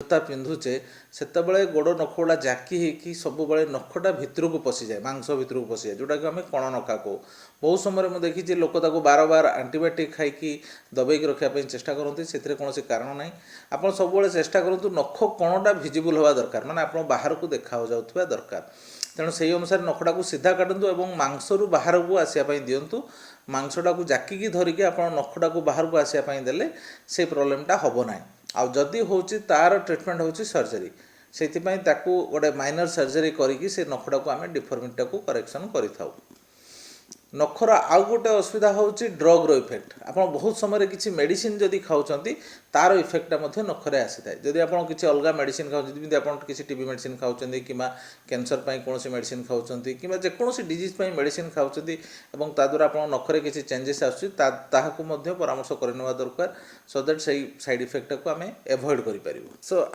ଜୋତା ପିନ୍ଧୁଛେ ସେତେବେଳେ ଗୋଡ଼ ନଖ ଗୁଡ଼ା ଜାକି ହେଇକି ସବୁବେଳେ ନଖଟା ଭିତରକୁ ପଶିଯାଏ, ମାଂସ ଭିତରକୁ ପଶିଯାଏ, ଯେଉଁଟାକି ଆମେ କଣ ନଖା କହୁ। ବହୁତ ସମୟରେ ମୁଁ ଦେଖିଛି ଲୋକ ତାକୁ ବାରବାର ଆଣ୍ଟିବାୟୋଟିକ୍ ଖାଇକି ଦବେଇକି ରଖିବା ପାଇଁ ଚେଷ୍ଟା କରନ୍ତି, ସେଥିରେ କୌଣସି କାରଣ ନାହିଁ। ଆପଣ ସବୁବେଳେ ଚେଷ୍ଟା କରନ୍ତୁ ନଖ କଣଟା ଭିଜିବୁଲ୍ ହେବା ଦରକାର, ମାନେ ଆପଣ ବାହାରକୁ ଦେଖାଯାଉଥିବା ଦରକାର। ତେଣୁ ସେହି ଅନୁସାରେ ନଖଟାକୁ ସିଧା କାଟନ୍ତୁ ଏବଂ ମାଂସରୁ ବାହାରକୁ ଆସିବା ପାଇଁ ଦିଅନ୍ତୁ। ମାଂସଟାକୁ ଜାକିକି ଧରିକି ଆପଣ ନଖଟାକୁ ବାହାରକୁ ଆସିବା ପାଇଁ ଦେଲେ ସେ ପ୍ରୋବ୍ଲେମଟା ହେବ ନାହିଁ। ଆଉ ଯଦି ହେଉଛି ତା'ର ଟ୍ରିଟମେଣ୍ଟ ହେଉଛି ସର୍ଜରୀ, ସେଥିପାଇଁ ତାକୁ ଗୋଟେ ମାଇନର ସର୍ଜରୀ କରିକି ସେ ନଖଟାକୁ ଆମେ ଡିଫର୍ମିଟିଟାକୁ କରେକ୍ସନ୍ କରିଥାଉ। ନଖର ଆଉ ଗୋଟେ ଅସୁବିଧା ହେଉଛି ଡ୍ରଗ୍ର ଇଫେକ୍ଟ। ଆପଣ ବହୁତ ସମୟରେ କିଛି ମେଡ଼ିସିନ ଯଦି ଖାଉଛନ୍ତି ତା'ର ଇଫେକ୍ଟଟା ମଧ୍ୟ ନଖରେ ଆସିଥାଏ। ଯଦି ଆପଣ କିଛି ଅଲଗା ମେଡ଼ିସିନ ଖାଉଛନ୍ତି, ଯେମିତି ଆପଣ କିଛି ଟିବି ମେଡ଼ିସିନ ଖାଉଛନ୍ତି କିମ୍ବା କ୍ୟାନ୍ସର ପାଇଁ କୌଣସି ମେଡ଼ିସିନ ଖାଉଛନ୍ତି କିମ୍ବା ଯେକୌଣସି ଡିଜିଜ୍ ପାଇଁ ମେଡ଼ିସିନ ଖାଉଛନ୍ତି ଏବଂ ତାଦ୍ୱାରା ଆପଣଙ୍କ ନଖରେ କିଛି ଚେଞ୍ଜେସ୍ ଆସୁଛି, ତାହାକୁ ମଧ୍ୟ ପରାମର୍ଶ କରିନେବା ଦରକାର, ସୋ ଦ୍ୟାଟ୍ ସେଇ ସାଇଡ଼୍ ଇଫେକ୍ଟଟାକୁ ଆମେ ଏଭଏଡ଼ କରିପାରିବୁ। ସୋ